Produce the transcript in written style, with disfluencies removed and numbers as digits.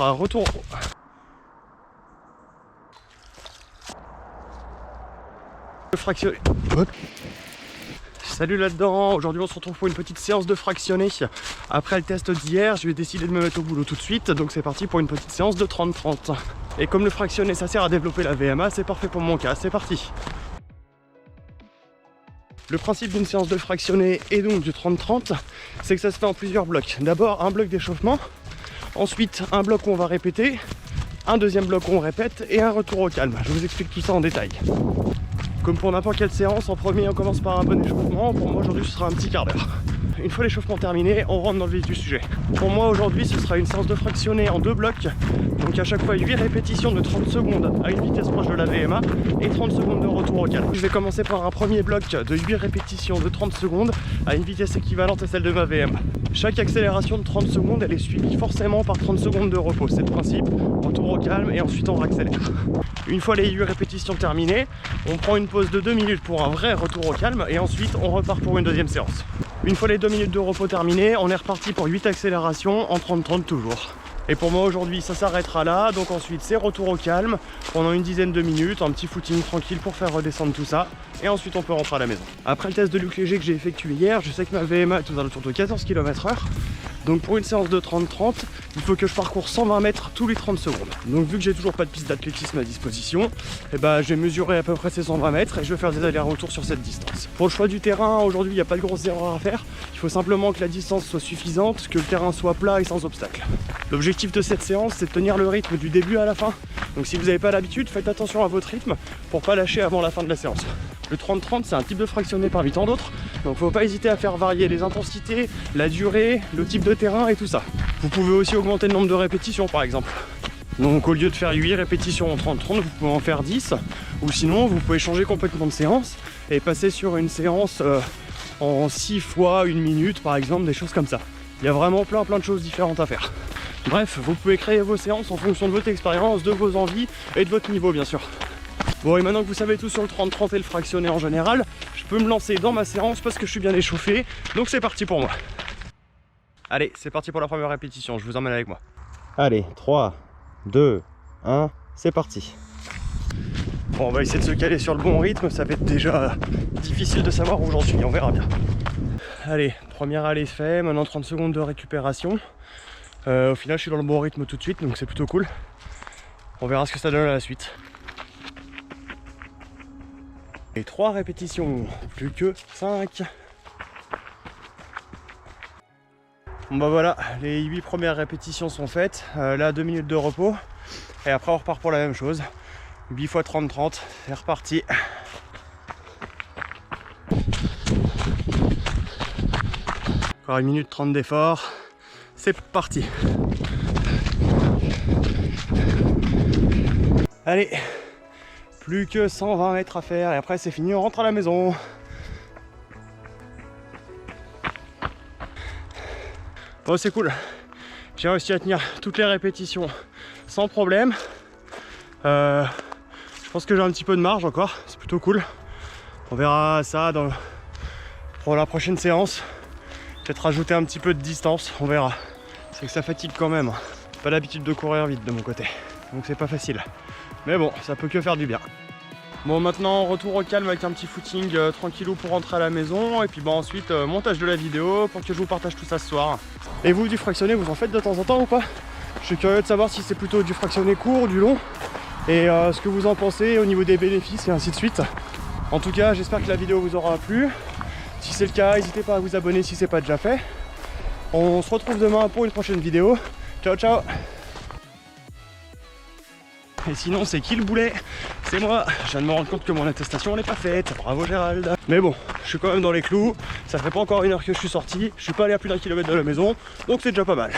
sera retour. Le fractionné. Salut là-dedans, aujourd'hui on se retrouve pour une petite séance de fractionné. Après le test d'hier, je vais décider de me mettre au boulot tout de suite, donc c'est parti pour une petite séance de 30-30. Et comme le fractionné ça sert à développer la VMA, c'est parfait pour mon cas, c'est parti. Le principe d'une séance de fractionné et donc du 30-30, c'est que ça se fait en plusieurs blocs. D'abord un bloc d'échauffement, ensuite un bloc où on va répéter, un deuxième bloc où on répète et un retour au calme. Je vous explique tout ça en détail. Comme pour n'importe quelle séance, en premier on commence par un bon échauffement. Pour moi aujourd'hui ce sera un petit quart d'heure. Une fois l'échauffement terminé, on rentre dans le vif du sujet. Pour moi aujourd'hui ce sera une séance de fractionné en deux blocs. Donc à chaque fois 8 répétitions de 30 secondes à une vitesse proche de la VMA et 30 secondes de retour au calme. Je vais commencer par un premier bloc de 8 répétitions de 30 secondes à une vitesse équivalente à celle de ma VMA. Chaque accélération de 30 secondes elle est suivie forcément par 30 secondes de repos. C'est le principe, retour au calme et ensuite on réaccélère. Une fois les 8 répétitions terminées, on prend une pause de 2 minutes pour un vrai retour au calme et ensuite on repart pour une deuxième séance. Une fois les 2 minutes de repos terminées, on est reparti pour 8 accélérations en 30-30 toujours. Et pour moi aujourd'hui ça s'arrêtera là, donc ensuite c'est retour au calme pendant une dizaine de minutes, un petit footing tranquille pour faire redescendre tout ça, et ensuite on peut rentrer à la maison. Après le test de Luc Léger que j'ai effectué hier, je sais que ma VMA est aux alentours de 14 km/h, donc pour une séance de 30-30, il faut que je parcours 120 mètres tous les 30 secondes. Donc vu que j'ai toujours pas de piste d'athlétisme à disposition, je vais mesurer à peu près ces 120 mètres et je vais faire des allers-retours sur cette distance. Pour le choix du terrain, aujourd'hui il n'y a pas de grosses erreurs à faire, il faut simplement que la distance soit suffisante, que le terrain soit plat et sans obstacle. L'objectif de cette séance c'est de tenir le rythme du début à la fin, donc si vous n'avez pas l'habitude, faites attention à votre rythme pour pas lâcher avant la fin de la séance. Le 30-30 c'est un type de fractionné parmi tant d'autres, donc faut pas hésiter à faire varier les intensités, la durée, le type de terrain et tout ça. Vous pouvez aussi augmenter le nombre de répétitions par exemple. Donc au lieu de faire 8 répétitions en 30-30, vous pouvez en faire 10, ou sinon vous pouvez changer complètement de séance et passer sur une séance en 6 fois 1 minute par exemple, des choses comme ça. Il y a vraiment plein de choses différentes à faire. Bref, vous pouvez créer vos séances en fonction de votre expérience, de vos envies et de votre niveau bien sûr. Bon, et maintenant que vous savez tout sur le 30-30 et le fractionné en général, je peux me lancer dans ma séance parce que je suis bien échauffé, donc c'est parti pour moi. Allez, c'est parti pour la première répétition, je vous emmène avec moi. Allez, 3, 2, 1, c'est parti. Bon, on va essayer de se caler sur le bon rythme, ça va être déjà difficile de savoir où j'en suis, on verra bien. Allez, première allée fait, maintenant 30 secondes de récupération. Au final, je suis dans le bon rythme tout de suite, donc c'est plutôt cool. On verra ce que ça donne à la suite. Et 3 répétitions, plus que 5. Bon bah voilà, les 8 premières répétitions sont faites. Là 2 minutes de repos. Et après on repart pour la même chose. 8 x 30-30, c'est reparti. Encore 1 minute 30 d'effort. C'est parti. Allez, plus que 120 mètres à faire et après c'est fini, on rentre à la maison. Bon, c'est cool, j'ai réussi à tenir toutes les répétitions sans problème. Je pense que j'ai un petit peu de marge encore, c'est plutôt cool. On verra ça pour la prochaine séance. Peut-être rajouter un petit peu de distance, on verra. C'est que ça fatigue quand même. J'ai pas l'habitude de courir vite de mon côté, donc c'est pas facile. Mais bon, ça peut que faire du bien. Bon, maintenant retour au calme avec un petit footing tranquillou pour rentrer à la maison. Et puis bon, ensuite montage de la vidéo pour que je vous partage tout ça ce soir. Et vous, du fractionné, vous en faites de temps en temps ou pas? Je suis curieux de savoir si c'est plutôt du fractionné court ou du long. Et ce que vous en pensez au niveau des bénéfices et ainsi de suite. En tout cas, j'espère que la vidéo vous aura plu. Si c'est le cas, n'hésitez pas à vous abonner si c'est pas déjà fait. On se retrouve demain pour une prochaine vidéo. Ciao ciao. Et sinon c'est qui le boulet? C'est moi. Je viens de me rendre compte que mon attestation n'est pas faite. Bravo Gérald. Mais bon, je suis quand même dans les clous. Ça fait pas encore 1 heure que je suis sorti. Je suis pas allé à plus d'1 kilomètre de la maison. Donc c'est déjà pas mal.